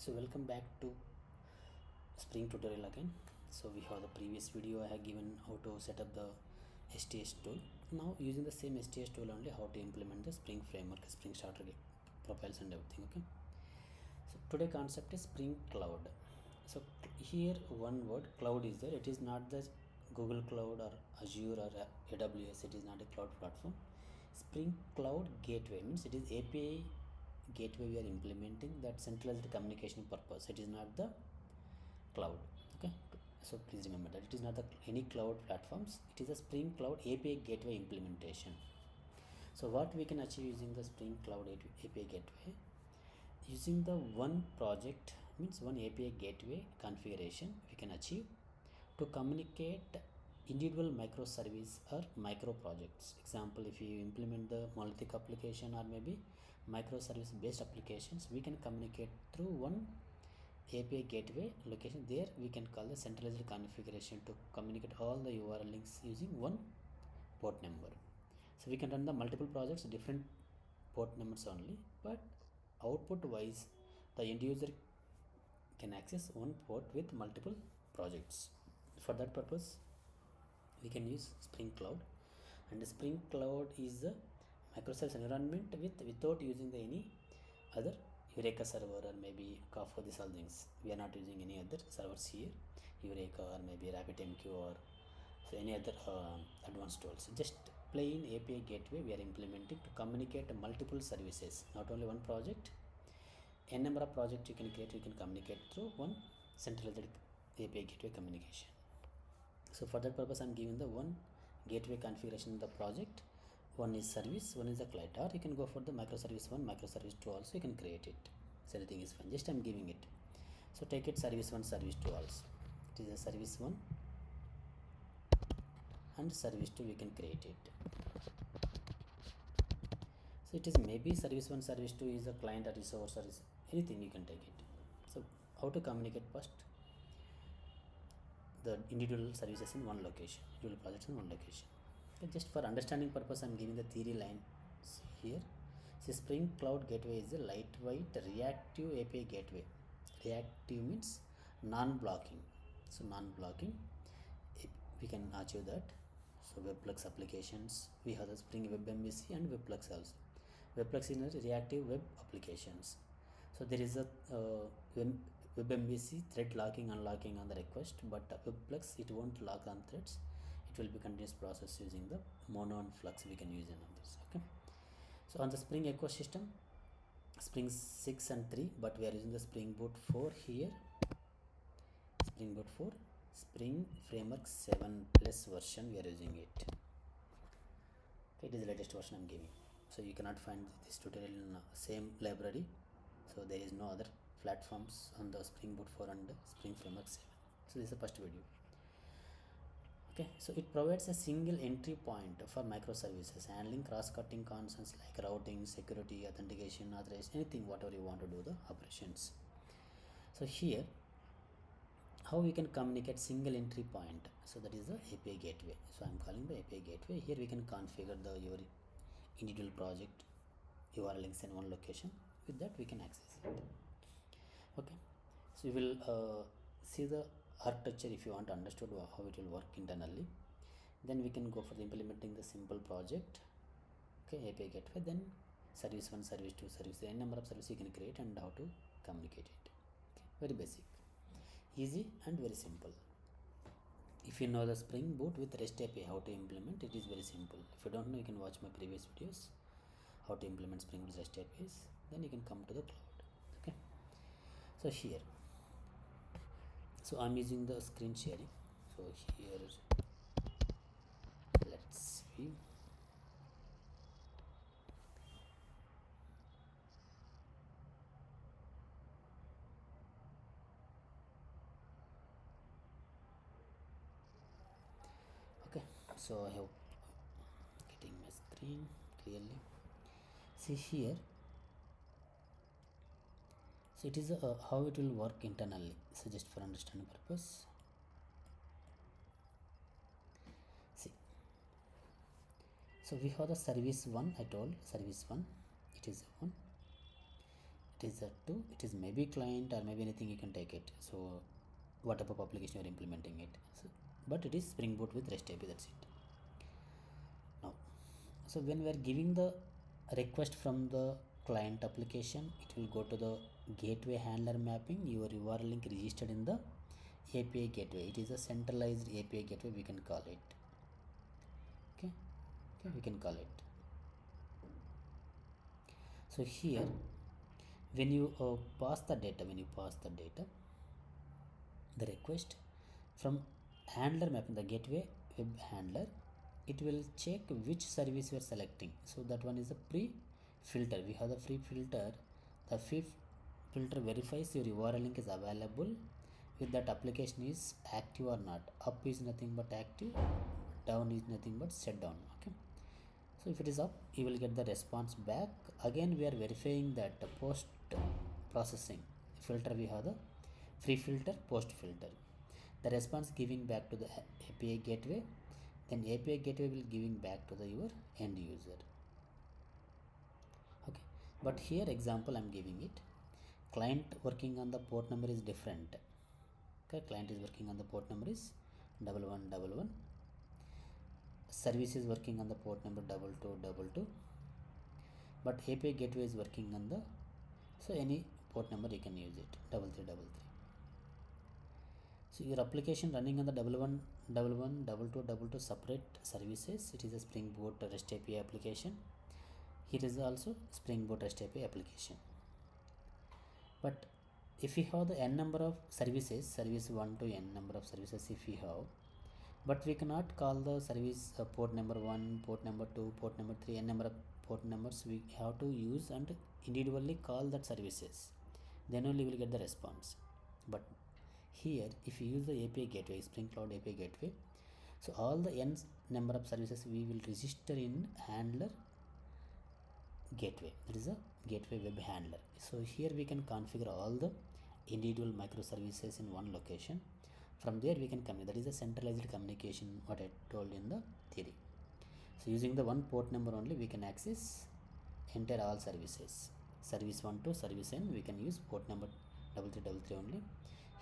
So welcome back to Spring tutorial again. So we have the previous video I have given how to set up the STS tool. Now using the same STS tool only how to implement the Spring framework, Spring Starter profiles and everything. Okay. So today concept is Spring Cloud. So here one word cloud is there. It is not the Google Cloud or Azure or AWS. It is not a cloud platform. Spring Cloud Gateway means it is API gateway we are implementing that centralized communication purpose. It is not the cloud. Okay, so please remember that it is not the any cloud platforms. It is a Spring Cloud API gateway implementation. So what we can achieve using the Spring Cloud API gateway, using the one project means one API gateway configuration we can achieve to communicate individual microservice or micro projects. Example, if you implement the monolithic application or maybe microservice based applications, we can communicate through one API gateway location. There we can call the centralized configuration to communicate all the URL links using one port number. So we can run the multiple projects, different port numbers only, but output wise the end user can access one port with multiple projects. For that purpose we can use Spring Cloud, and the Spring Cloud is a microservice environment without using the any other Eureka server or maybe Kafka, these all things. We are not using any other servers here, Eureka or maybe RabbitMQ or so any other advanced tools. Just plain API gateway we are implementing to communicate multiple services, not only one project. N number of projects you can create, you can communicate through one centralized API gateway communication. So for that purpose I'm giving the one gateway configuration in the project. One is service, one is the client, or you can go for the microservice 1, microservice 2 also you can create it. So everything is fine, just I'm giving it. So take it service 1, service 2 also. It is a service 1 and service 2 we can create it. So it is maybe service 1, service 2 is a client or resource or is anything you can take it. So how to communicate first? The individual services in one location, individual projects in one location. Okay, just for understanding purpose I'm giving the theory lines here. See, Spring Cloud Gateway is a lightweight reactive API gateway. Reactive means non-blocking. So non-blocking we can achieve that. So WebPlux applications, we have the Spring WebMVC and WebPlux also. WebPlux is a reactive web applications. So there is a WebMVC thread locking, unlocking on the request, but WebPlux it won't lock on threads. It will be continuous process using the mono and flux we can use in on this. Okay. So on the Spring ecosystem, Spring 6 and 3, but we are using the SpringBoot 4 here. SpringBoot 4, Spring Framework 7 plus version we are using it. Okay, it is the latest version I'm giving. So you cannot find this tutorial in same library. So there is no other platforms on the SpringBoot 4 and Spring Framework 7. So this is the first video. Okay, so it provides a single entry point for microservices, handling cross-cutting concerns like routing, security, authentication, authorization, anything whatever you want to do the operations. So here how we can communicate single entry point, so that is the API gateway. So I'm calling the API gateway. Here we can configure the your individual project URL links in one location. With that we can access it. Okay, so we will see the architecture if you want to understand how it will work internally. Then we can go for the implementing the simple project. Okay, API gateway, then service 1, service 2, service 3, n number of services you can create and how to communicate it. Okay, very basic, easy and very simple. If you know the Spring Boot with REST API how to implement, it is very simple. If you don't know, you can watch my previous videos how to implement Spring Boot REST APIs, then you can come to the cloud. Okay, so here, so I'm using the screen sharing. So here let's see. Okay, so I hope getting my screen clearly. See here, so it is how it will work internally. So just for understanding purpose, see, so we have the service 1, I told service 1 it is 1, it is a two, it is maybe client or maybe anything, you can take it. So what type of application you are implementing it. So, but it is Spring Boot with REST API, that's it. Now, so when we are giving the request from the client application, it will go to the gateway handler mapping, your URL link registered in the API gateway. It is a centralized API gateway, we can call it. Okay, we can call it. So here, when you pass the data, the request from handler mapping, the gateway web handler, it will check which service you are selecting. So that one is a pre-filter. We have the pre-filter. The filter verifies your URL link is available with that application is active or not. Up is nothing but active, down is nothing but shut down. Okay. So if it is up, you will get the response back. Again, we are verifying that the post processing filter, we have the pre filter, post filter. The response giving back to the API gateway, then API gateway will giving back to the your end user. Okay, but here example I'm giving it. Client working on the port number is different. Okay, client is working on the port number is 1111. Service is working on the port number 2222. But API gateway is working on the, so any port number you can use it, 3333. So your application running on the 1111 separate services. It is a Spring Boot REST API application. Here is also Spring Boot REST API application. But if we have the n number of services, service 1 to n number of services if we have, but we cannot call the service port number 1, port number 2, port number 3, n number of port numbers we have to use and individually call that services. Then only we will get the response. But here, if you use the API gateway, Spring Cloud API gateway, so all the n number of services we will register in handler gateway. That is a gateway web handler. So here we can configure all the individual microservices in one location. From there we can communicate. That is a centralized communication, what I told in the theory. So using the one port number only, we can access entire all services. Service 1 to service n, we can use port number 3333 only.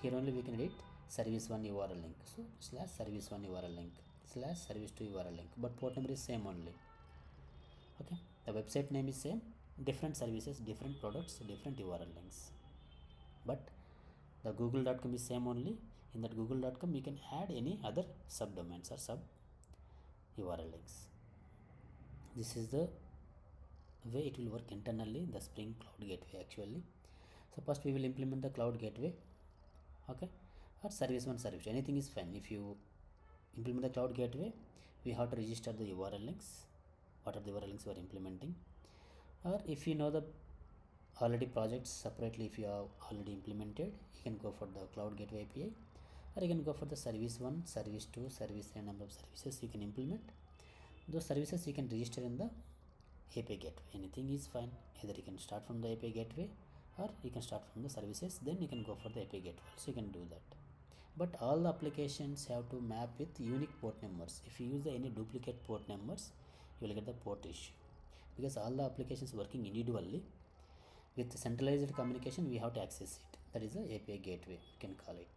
Here only we can edit service 1 URL link. So slash service 1 URL link slash service 2 URL link. But port number is same only. Okay. The website name is same. Different services, different products, different URL links. But the google.com is same only. In that google.com you can add any other subdomains or sub URL links. This is the way it will work internally, the Spring Cloud Gateway actually. So first we will implement the Cloud Gateway. Okay, or service 1, service 2, anything is fine. If you implement the Cloud Gateway, we have to register the URL links. What are the URL links we are implementing? Or if you know the already projects separately, if you have already implemented, you can go for the Cloud Gateway API, or you can go for the service 1, service 2, service 3 number of services you can implement. Those services you can register in the API gateway. Anything is fine. Either you can start from the API gateway or you can start from the services, then you can go for the API gateway. So you can do that. But all the applications have to map with unique port numbers. If you use any duplicate port numbers, you will get the port issue. Because all the applications working individually, with centralized communication we have to access it. That is the API gateway, we can call it.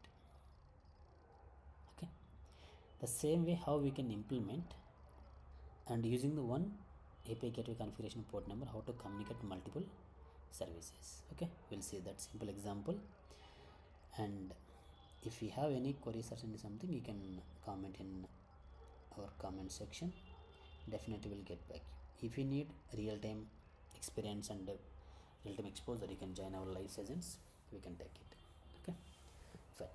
Okay. The same way how we can implement and using the one API gateway configuration port number, how to communicate multiple services. Okay, we'll see that simple example. And if you have any queries or something, you can comment in our comment section. Definitely will get back. If you need real-time experience and real-time exposure, you can join our live sessions. We can take it. Okay, fine.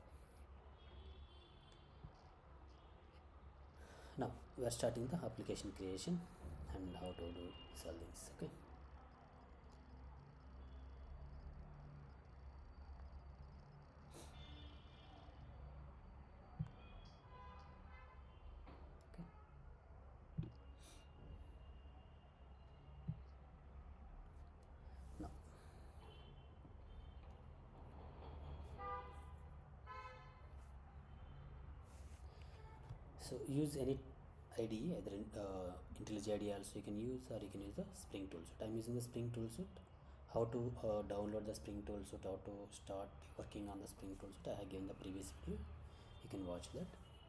Now we are starting the application creation and how to do all things. Okay. Now so use any IDE, either IntelliJ IDE also you can use, or you can use the Spring Toolsuite. I'm using the Spring Toolsuite. how to download the Spring Tool Suite, how to start working on the Spring Tool Suite. I have given the previous video, you can watch that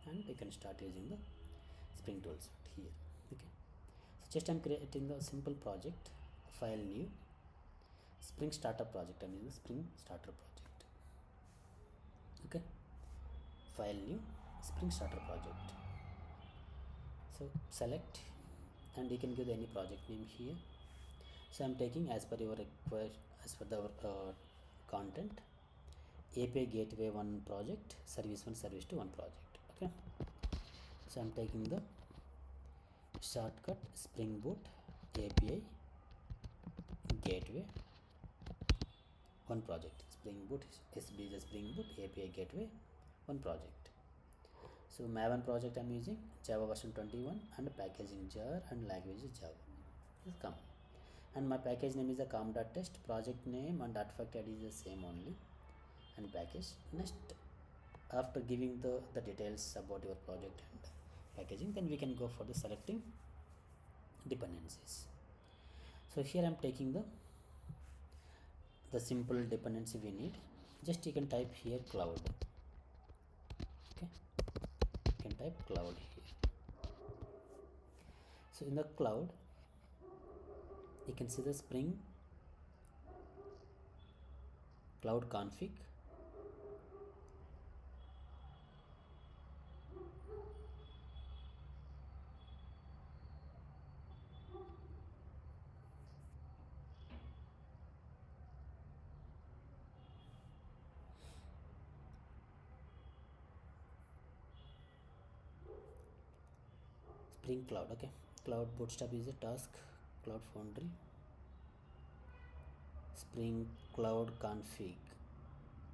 and you can start using the Spring Tool Suite here. Okay, so just I'm creating the simple project, file new, Spring Starter project. I'm using the Spring Starter project. Okay, file new, Spring Starter project. So select and you can give any project name here. So I'm taking as per your request, as per the content, API gateway 1 project, service 1, service 2 1 project. Okay, so I'm taking the shortcut SpringBoot API gateway 1 project. SpringBoot SB is the SpringBoot API gateway 1 project. So Maven project I'm using Java version 21 and packaging jar and language is Java is common. And my package name is a com.test, project name and artifact ID is the same only, and package. Next, after giving the details about your project and packaging, then we can go for the selecting dependencies. So here I'm taking the simple dependency we need. Just you can type here cloud. Okay, you can type cloud here. So in the cloud, you can see the Spring Cloud config. Spring Cloud. Okay, Cloud Bootstrap is a task, Cloud Foundry, Spring Cloud config.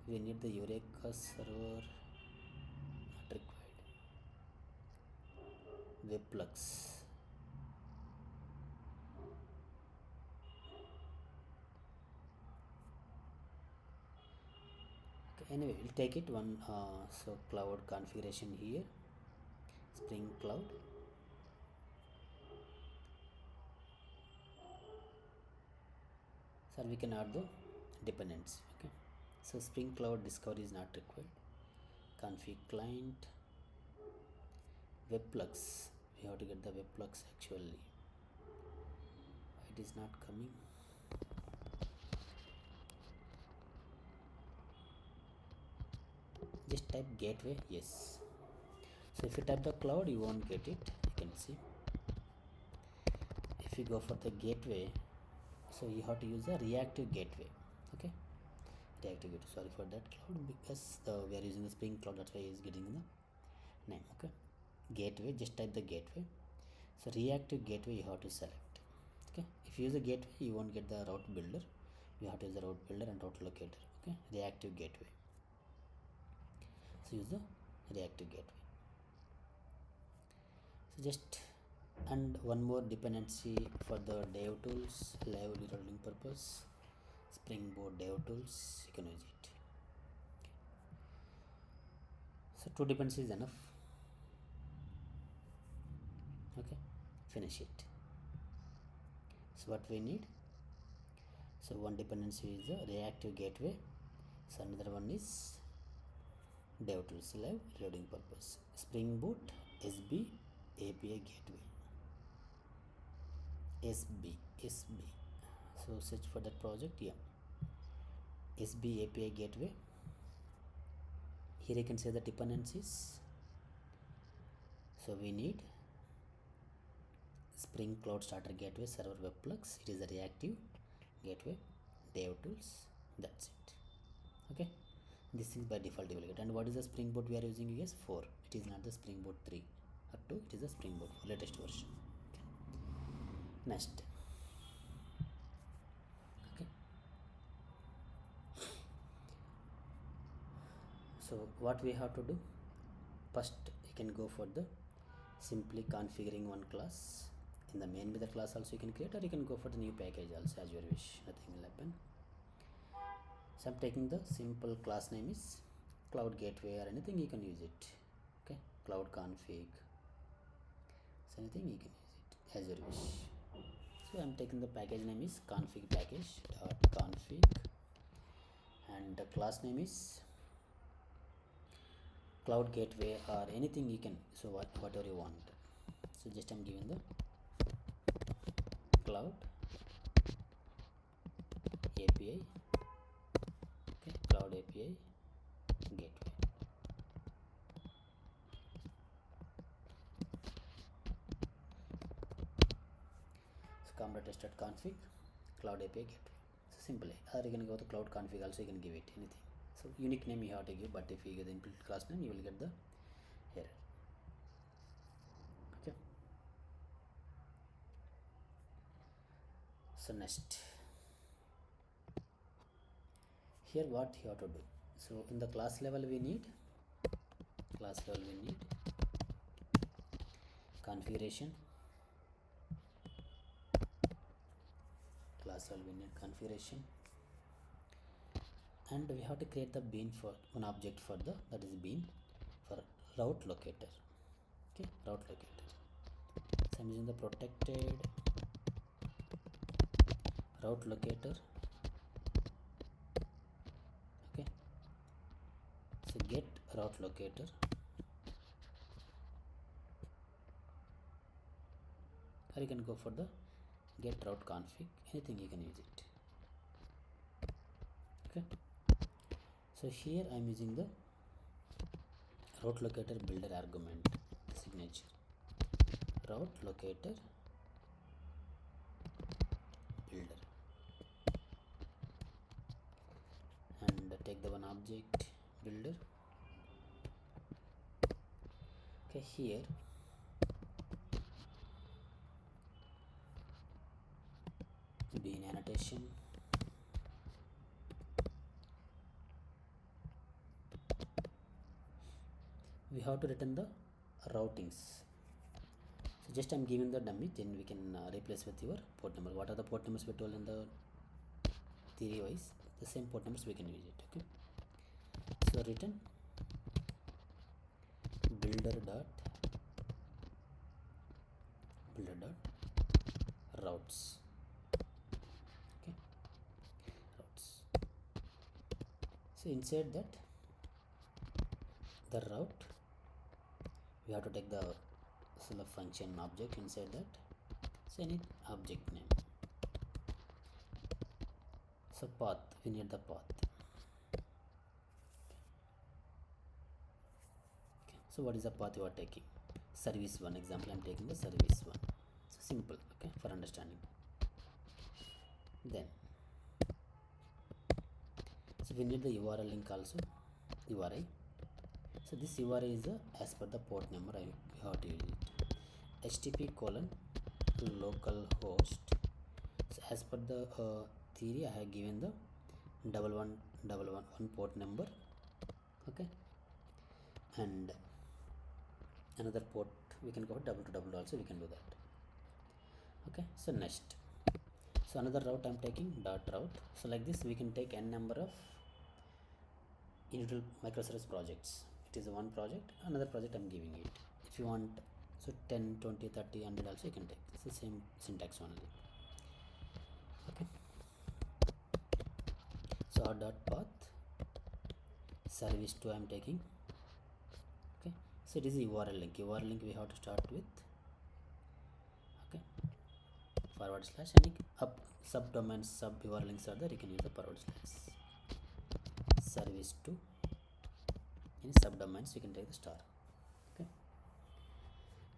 We need the Eureka server, not required. Webflux. Okay, anyway, we'll take it one. So cloud configuration here, Spring Cloud. So we can add the dependents. Okay, so Spring Cloud discovery is not required. Config client, Webflux. We have to get the Webflux actually. It is not coming. Just type gateway. Yes. So if you type the cloud, you won't get it. You can see. If you go for the gateway, so you have to use a reactive gateway. Okay, reactive gateway. Sorry for that cloud, because we are using the Spring Cloud, that's why is getting the name. Okay, gateway. Just type the gateway. So reactive gateway you have to select. Okay, if you use a gateway, you won't get the route builder. You have to use the route builder and route locator. Okay, reactive gateway. So use the reactive gateway. So just, and one more dependency for the dev tools, live reloading purpose, SpringBoot dev tools, you can use it. Okay. So 2 dependencies is enough. Okay, finish it. So what we need, so one dependency is the reactive gateway, so another one is dev tools, live reloading purpose, SpringBoot SB API gateway, SB. So search for that project. Yeah, SB API gateway. Here you can see the dependencies. So we need Spring Cloud Starter Gateway, Server Webflux. It is a reactive gateway, dev tools. That's it. Okay, this is by default you will get. And what is the SpringBoot we are using? Yes, 4. It is not the SpringBoot 3 or 2. It is the SpringBoot 4 latest version. Okay. Next. Okay. So what we have to do? First, you can go for the simply configuring one class. In the main method class also you can create, or you can go for the new package also, as your wish. Nothing will happen. So I'm taking the simple class name is Cloud Gateway, or anything you can use it. Okay, Cloud Config. So anything you can use it as your wish. So I'm taking the package name is config package dot config, and the class name is cloud gateway or anything you can, so whatever you want. So just I'm giving the cloud API, okay, cloud API gateway. So config cloud API gateway. So simply, or you can go to cloud config also, you can give it anything. So unique name you have to give, but if you give the input class name, you will get the error. Okay. So next, here what you have to do. So in the class level we need configuration, and we have to create the bean for one object for the, that is bean for route locator. Okay, route locator. So I'm using the protected route locator. Okay, so get route locator, or you can go for the get route config, anything you can use it. Okay, so here I'm using the route locator builder argument signature, route locator builder, and take the one object builder. Okay, here bean annotation, we have to return the routings. So just I'm giving the dummy, then we can replace with your port number. What are the port numbers we told in the theory wise, the same port numbers we can use it. Okay, so return builder dot routes. Okay, routes. So inside that the route, we have to take the select function object inside that. So any object name. So path, we need the path. Okay. So what is the path you are taking? Service 1, example I'm taking the service 1. So simple, okay, for understanding. Then so we need the URL link also, URI. So this URI is as per the port number, we have to use it. HTTP colon localhost. So as per the theory, I have given the 11111 port number. Okay, and another port we can go for 222 also, we can do that. Okay, so next, so another route I'm taking dot route. So like this we can take n number of individual microservice projects. It is one project, another project I'm giving it. If you want, so 10, 20, 30, 100 also you can take. It's the same syntax only. Okay, so our dot path service 2 I'm taking. Okay, so it is a URL link. URL link we have to start with. Okay, forward slash, and up subdomains, sub URL links are there, you can use the forward slash service 2. In subdomains you can take the star. Okay,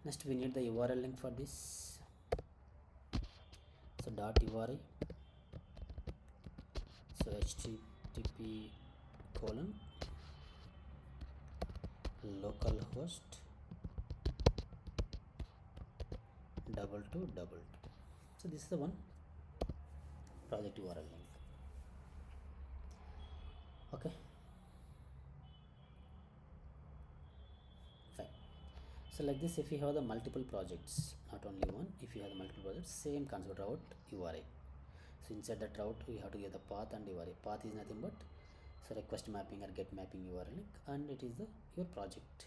next we need the URL link for this. So dot URI, so HTTP colon localhost 2222. So this is the one project URL link. Okay, fine. So like this, if you have the multiple projects, not only one, if you have the multiple projects, same concept, route URI. So inside that route we have to give the path and URI. Path is nothing but so request mapping or get mapping URL link, and it is the your project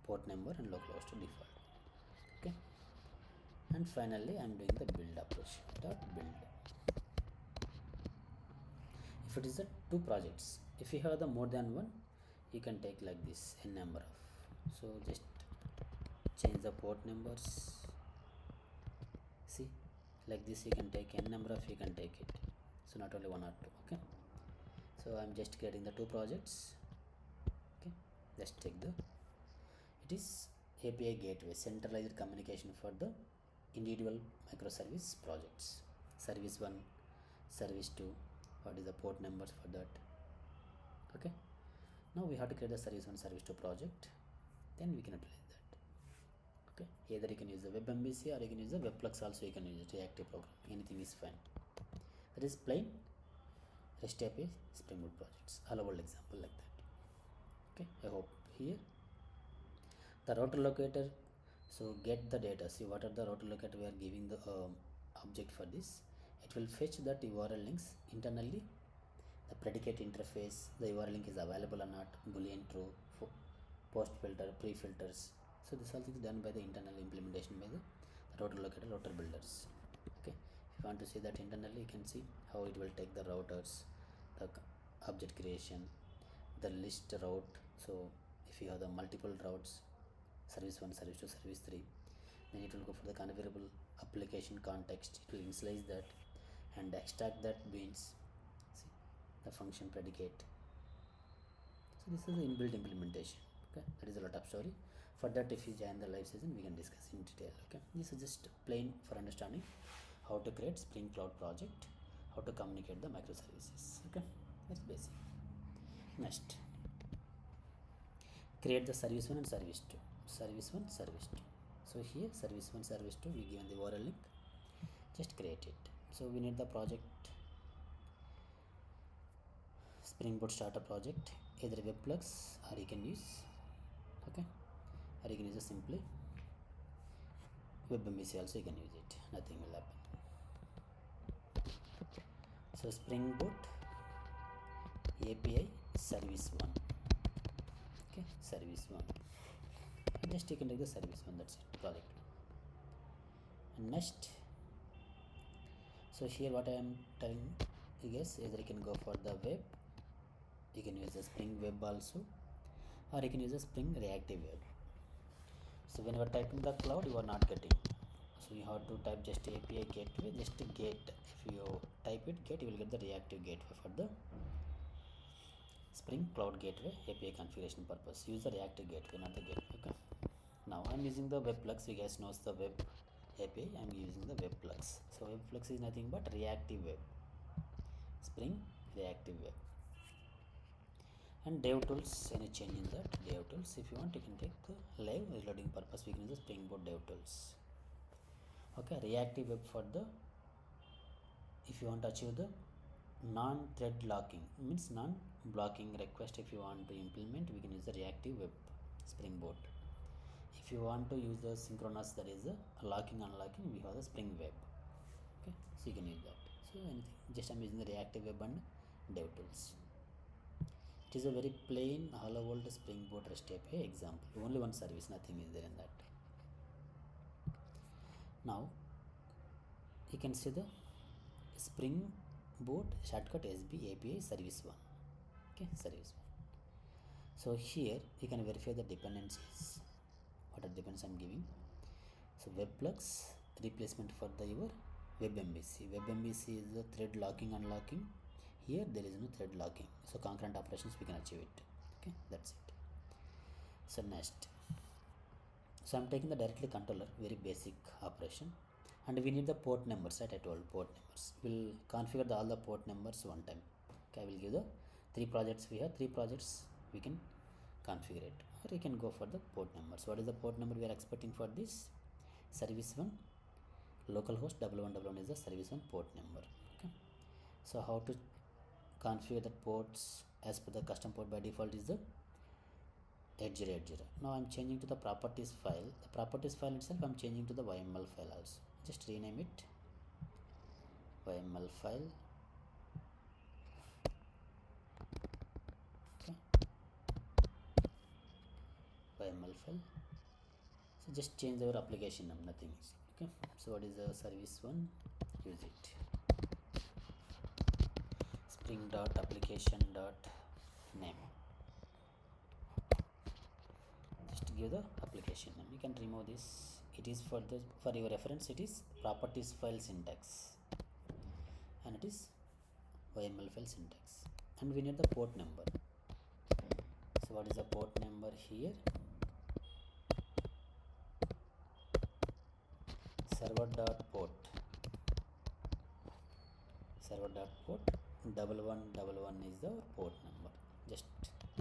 port number and localhost default. Okay, and finally I'm doing the build approach dot build. If it is a two projects, if you have the more than one, you can take like this n number of, so just change the port numbers. See, like this you can take n number of, you can take it, so not only one or two. Okay, so I'm just creating the two projects. Okay, just check the, it is API gateway, centralized communication for the individual microservice projects. Service 1, service 2, what is the port numbers for that. Okay, now we have to create the service 1, service 2 project, then we can utilize that. Okay, either you can use the web MVC or you can use the webflux, also you can use it, reactive program, anything is fine. That is plain REST API Spring Boot projects, allowable example like that. Okay, I hope here the router locator, so get the data. See what are the router locator we are giving the object for this. It will fetch that URL links internally, the predicate interface, the URL link is available or not, boolean true, post filter, pre filters. So this all things done by the internal implementation by the router locator, router builders. Okay, if you want to see that internally, you can see how it will take the routers, the object creation, the list route. So if you have the multiple routes, service 1, service 2, service 3, then it will go for the configurable application context, it will initialize that and extract that beans. See the function predicate. So this is the inbuilt implementation. Okay, that is a lot of story. For that, if you join the live session, we can discuss in detail. Okay, this is just plain for understanding how to create Spring Cloud project, how to communicate the microservices. Okay, that's basic. Next, create the service 1 and service 2. Service 1, service 2. So here service 1, service 2, we given the URL link, just create it. So we need the project Spring Boot starter project, either webflux or you can use, okay, or you can use simply web MVC, also you can use it, nothing will happen. So Spring Boot API service 1. Okay, service 1, and just you can take the service 1, that's it, project. And next, so here what I am telling you guys, either you can go for the web, you can use the Spring Web also, or you can use the Spring Reactive Web. So when you are typing the cloud, you are not getting, so you have to type just API gateway, just get. If you type it get, you will get the reactive gateway for the Spring Cloud Gateway API configuration purpose. Use the reactive gateway, not the gateway. Okay, now I am using the webflux. You guys knows the web API, I am using the webflux. So webflux is nothing but reactive web, Spring Reactive Web. And dev tools, any change in that dev tools, if you want you can take the live reloading purpose, we can use the Spring Boot dev tools. Okay, reactive web for the, if you want to achieve the non-thread locking, means non-blocking request, if you want to implement, we can use the reactive web Spring Boot. If you want to use the synchronous, that is the locking unlocking, we have the Spring Web. Okay, so you can use that. So anything, just I'm using the reactive web and dev tools. It is a very plain hello world Spring Boot REST API example, only one service, nothing is there in that. Now you can see the Spring Boot shortcut SB API service 1. Okay, service 1. So here you can verify the dependencies, what are the dependencies I'm giving. So webflux replacement for the your web MVC. Web MVC is the thread locking unlocking. Here there is no thread locking, so concurrent operations we can achieve it. Okay, that's it. So next, so I'm taking the directly controller, very basic operation, and we need the port numbers, right? I told port numbers. We'll configure all the port numbers one time. Okay, I will give the 3 projects. We have 3 projects, we can configure it, or you can go for the port numbers. What is the port number we are expecting for this? Service 1 localhost 1111 is the service 1 port number. Okay, so how to configure the ports? As per the custom port by default is the 8080. Now I'm changing to the properties file. The properties file itself I'm changing to the YML file also. Just rename it YML file. Okay, YML file. So just change our application name, nothing is. Okay, so what is the service one? Use it. Spring dot application dot name. Just give the application name. You can remove this. It is for your reference. It is properties file syntax, and it is YML file syntax. And we need the port number. So what is the port number here? Server dot port 1111 is the port number. Just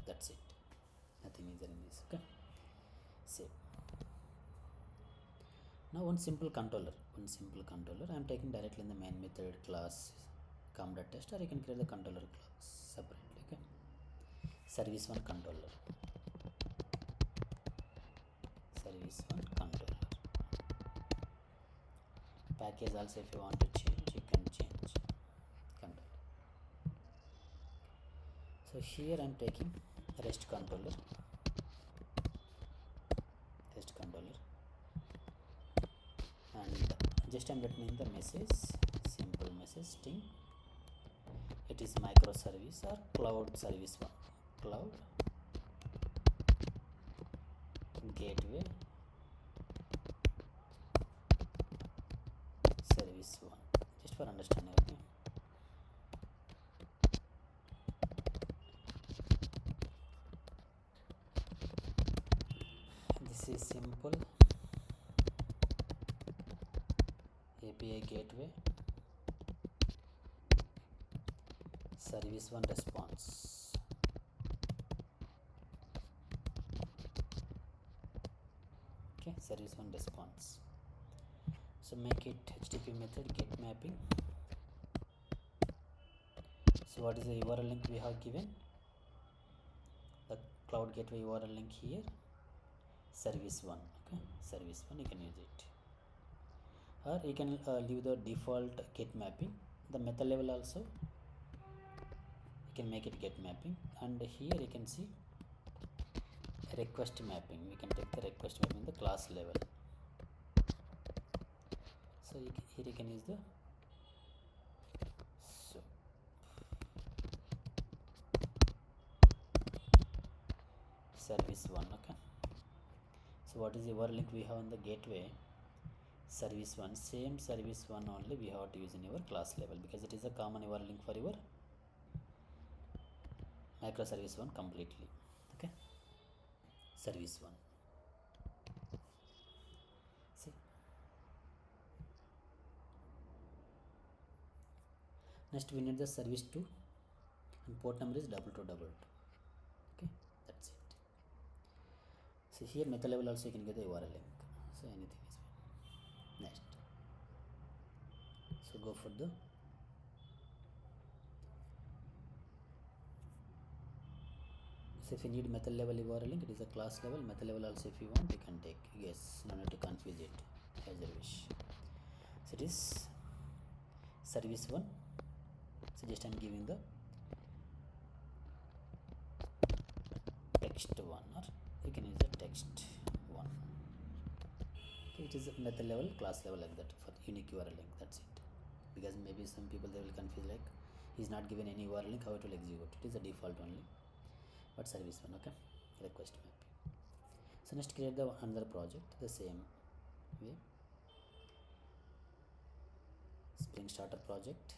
that's it, nothing is there in this. Okay, save. Now one simple controller I am taking directly in the main method class com.test, or you can create the controller class separately. Okay, service one controller, package also if you want to change, you can change controller. So here I am taking rest controller, and just I am returning the message, simple message string. It is microservice or cloud service one, cloud gateway service one, just for understanding. Okay, this is simple API gateway service one response. Okay, service one response. So make it HTTP method get mapping. So what is the URL link we have given? The cloud gateway URL link here, service one. Okay, service one, you can use it, or you can leave the default get mapping. The method level also you can make it get mapping, and here you can see request mapping. We can take the request mapping in the class level. So here you can use the service one. Okay, so what is the URL link we have in the gateway? Service one, same service one only we have to use in your class level, because it is a common URL link for your microservice one completely. Okay, service one. See, next we need the service 2, and port number is 2222. Okay, that's it. So here method level also you can get the URL link, so anything is fine. Next, so go for the so if you need method level URL link, it is a class level. Method level also if you want, you can take. Yes, no need to confuse it as you wish. So it is service one. So just I am giving the text one, or you can use the text one. Okay, it is a method level, class level, like that for unique URL link. That's it. Because maybe some people they will confuse, like he's not given any URL link, how it will execute. It is a default only, but service one. Okay, request mapping. So next create the another project the same way. Spring starter project,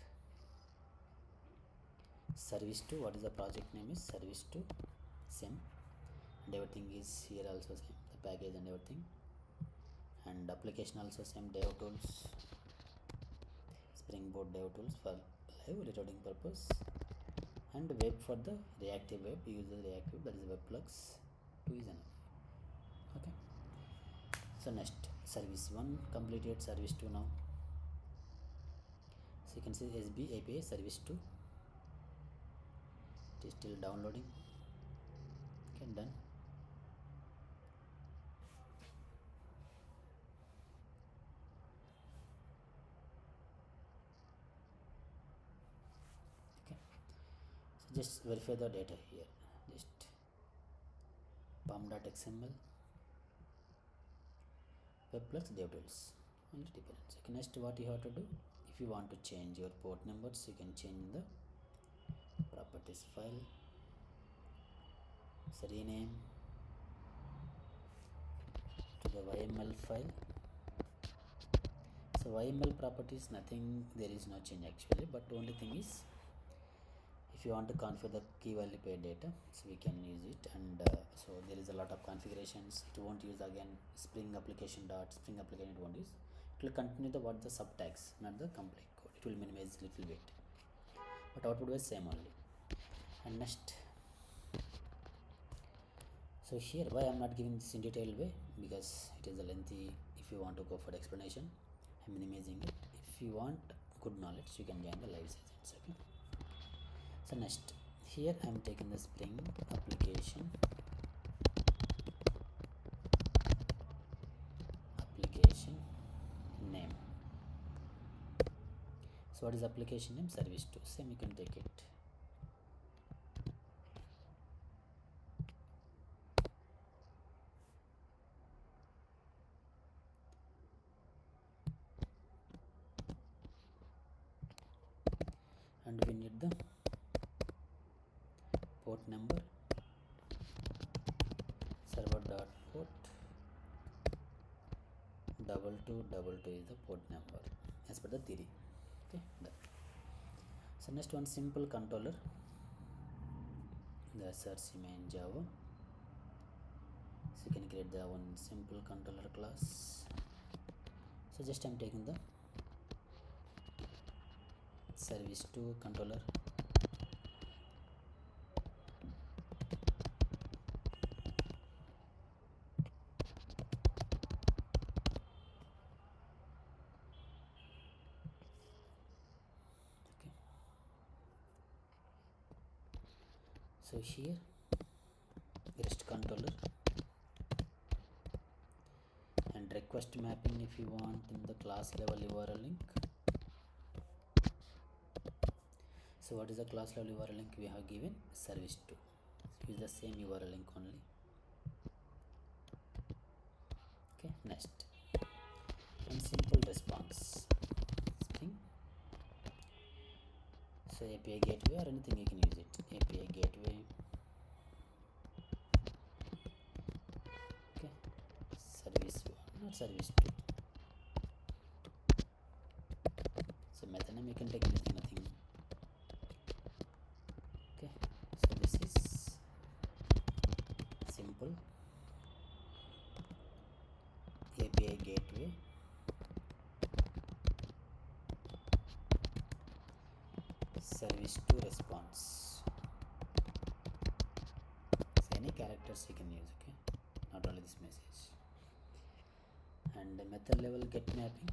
service 2. What is the project name? Is service 2, same, and everything is here also same, the package and everything, and application also same, dev tools, SpringBoot dev tools for live reloading purpose, and web for the reactive web. Use the reactive, that is web plugs 2 is enough. Okay, so next service 1 completed, service 2 now. So you can see SB API service 2, it is still downloading. Okay, done. Okay, so just verify the data here, just pom.xml web plus dev tools. only dependency. Okay, next what you have to do, if you want to change your port numbers, you can change in the properties file. So rename to the YML file. So YML properties, nothing, there is no change actually, but only thing is if you want to configure the key value pair data, so we can use it. And so there is a lot of configurations. It won't use again spring application dot spring application, it won't use. It will continue the what the subtags, not the complete code. It will minimize little bit, but output was same only. And next, so here why I'm not giving this in detail way, because it is a lengthy. If you want to go for the explanation, I'm minimizing it. If you want good knowledge, you can join the live sessions. Okay, so next here I'm taking the spring application name. So what is application name? Service2. Same, you can take it. And we need the port number, server dot port 2222 is the port number as per the theory. Okay, done. So next one, simple controller, the search main Java. So you can create the one simple controller class. So just I'm taking the service2 controller. Okay, so here REST controller and request mapping if you want in the class level URL link. So what is the class level URL link? We have given service2. Use the same URL link only. Okay, next, and simple response spring. So API gateway or anything you can use it. API gateway. Okay, service1, not service2. So method name you can take anything, nothing. Okay, so this is simple API gateway service2 response. So any characters you can use. Okay, not only this message. And the method level get mapping.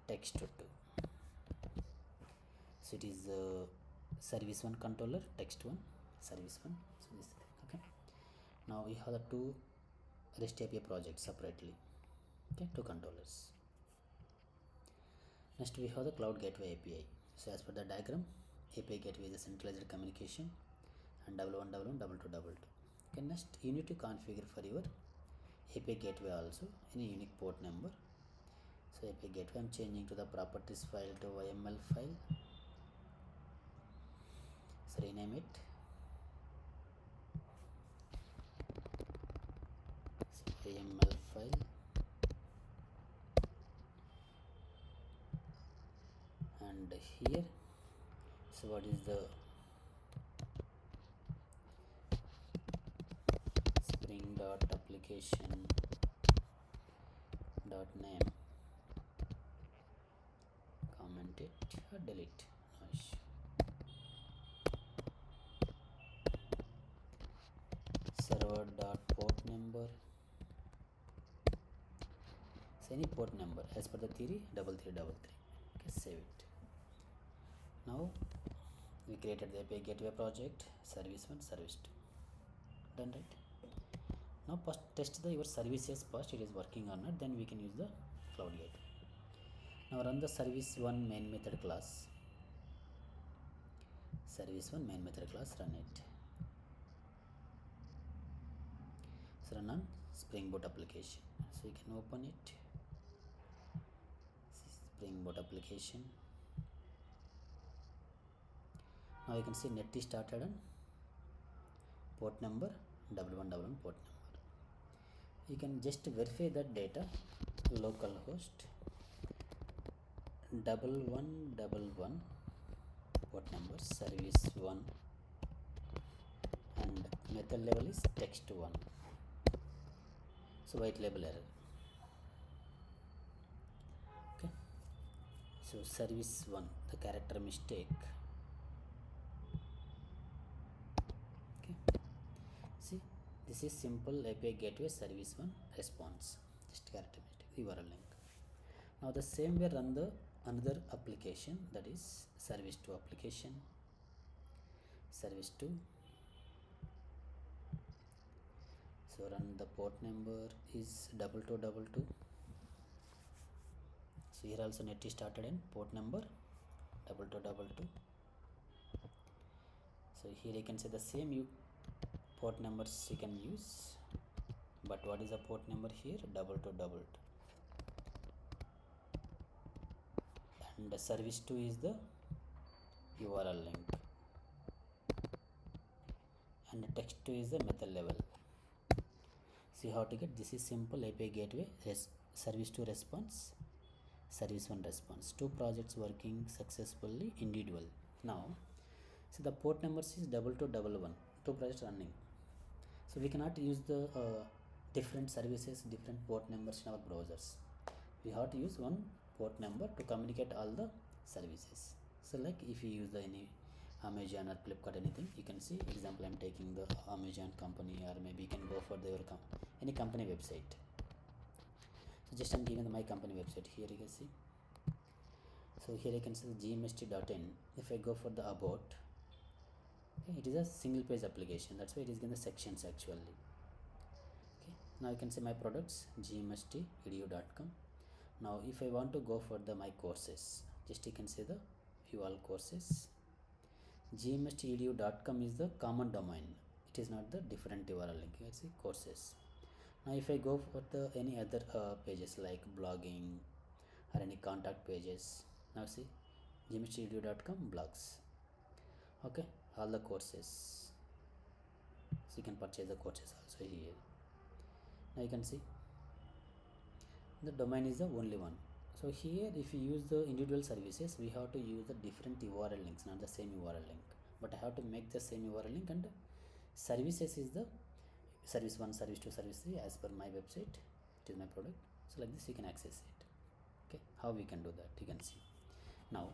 Text2. So it is service1 controller, text1, service1. So this thing. Okay, now we have the two REST API projects separately. Okay, two controllers. Next we have the cloud gateway API. So as per the diagram, API gateway is a centralized communication, and 1111 2222. Okay, next you need to configure for your API gateway also any unique port number. So API gateway I'm changing to the properties file to YML file. So rename it. So YML file. And here, so what is the spring dot application dot name, comment it or delete, no issue. Server dot port number, so any port number as per the theory 3333. Okay, save it. Now we created the API gateway project, service1, service2. Done, right? Now first test your services first, it is working or not, then we can use the cloud gateway. Now run the service1 main method class. Service1 main method class, run it. run on Spring Boot application. So you can open it. Spring Boot application. Now you can see net is started on port number 1111 port number. You can just verify that data localhost 1111 port number service 1 and method level is text 1. So white label error. Okay. So service 1, the character mistake. Okay. See, this is simple API gateway service 1 response. Just character mistake, URL link. Now the same way run the another application, that is service 2 application. Service 2. So run, the port number is 2222. So here also net is started in port number 2222. So here you can see the same port numbers you can use, but what is the port number here? 2222. And the service 2 is the URL link, and the text 2 is the method level. See how to get this is simple API gateway service 2 response, service 1 response. Two projects working successfully individual. Now see the port numbers is 2211. Two projects running. So we cannot use the different services, different port numbers in our browsers. We have to use one port number to communicate all the services. So like if you use the any Amazon or Flipkart anything, you can see example I'm taking the Amazon company, or maybe you can go for their any company website. So just I'm giving my company website. Here you can see. So here you can see the GMST.in. If I go for the about, okay, it is a single page application. That's why it is in the sections actually. Okay. Now you can see my products GMST.edu.com. Now if I want to go for the my courses, just you can see the view all courses. GMST.edu.com is the common domain. It is not the different URL link. You can see courses. Now if I go for the any other pages like blogging or any contact pages, now see GMST.edu.com blogs. Okay, all the courses. So you can purchase the courses also here. Now you can see the domain is the only one. So here if you use the individual services, we have to use the different URL links, not the same URL link. But I have to make the same URL link, and services is the service 1, service 2, service 3 as per my website. It is my product. So like this you can access it. Okay, how we can do that you can see. Now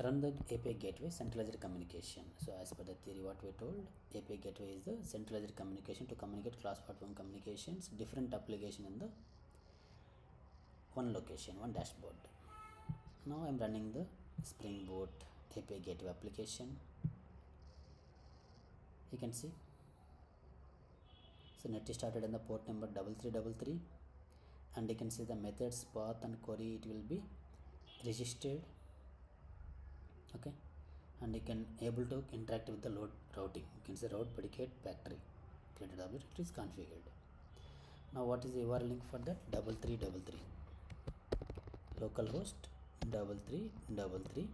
run the API gateway centralized communication. So as per the theory what we told, API gateway is the centralized communication to communicate cross-platform communications, different application in the one location, one dashboard. Now I'm running the SpringBoot API gateway application. You can see. So net is started in the port number 3333, and you can see the methods, path and query, it will be registered. Okay, and you can able to interact with the load routing. You can say route predicate factory created object, it is configured. Now what is the URL link for that? 3333 localhost 3333,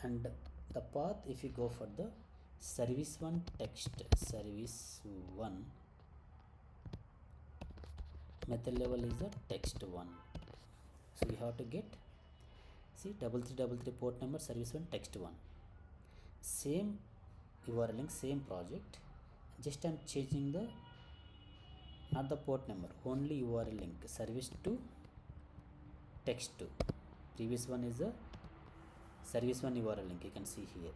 and the path if you go for the service 1 text, service 1 method level is the text 1. So we have to get, see 3333 port number, service 1 text 1, same URL link, same project, just I'm changing the not the port number, only URL link, service 2 text 2. Previous one is the service 1 URL link, you can see here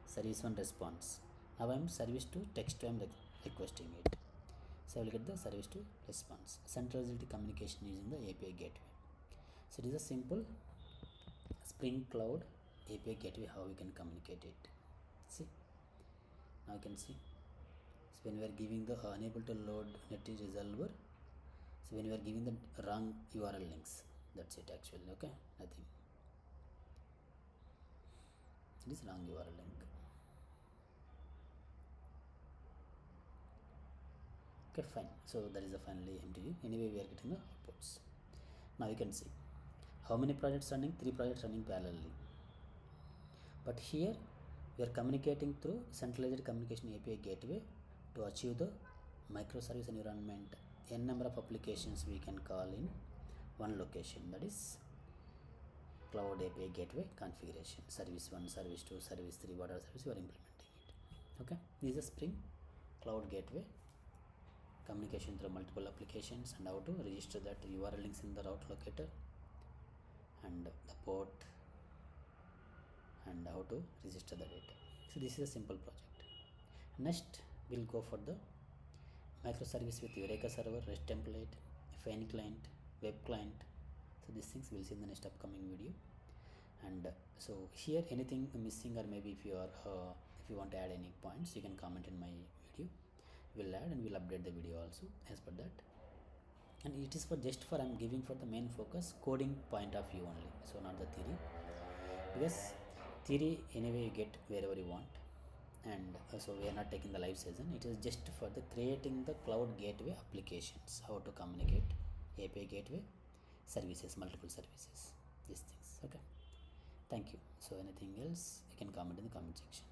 service 1 response. Now I'm service 2 text 2 I'm requesting it. So I will get the service 2 response. Centralized communication using the API gateway. So it is a simple Spring Cloud API gateway, how we can communicate it. See, now you can see. So when we are giving the unable to load net resolver, so when we are giving the wrong URL links, that's it actually. Okay, nothing. It is wrong URL link. Okay, fine. So that is a finally MTU. Anyway, we are getting the outputs. Now you can see how many projects running. 3 projects running parallelly. But here we are communicating through centralized communication API gateway to achieve the microservice environment. N number of applications we can call in one location, that is cloud API gateway configuration. Service 1, service 2, service 3, whatever service you are implementing it. Okay, this is a Spring Cloud Gateway communication through multiple applications, and how to register that URL links in the route locator and the port, and how to register the data. So this is a simple project. Next we'll go for the microservice with Eureka server, REST template, Fine client, web client. So these things we'll see in the next upcoming video. And so here anything missing, or maybe if you want to add any points, you can comment in my video. We'll add and we'll update the video also as per that. And it is for just for I'm giving for the main focus coding point of view only, so not the theory, because theory anyway you get wherever you want. And so we are not taking the live session. It is just for the creating the cloud gateway applications, how to communicate API gateway services, multiple services, these things. Okay, thank you. So anything else you can comment in the comment section.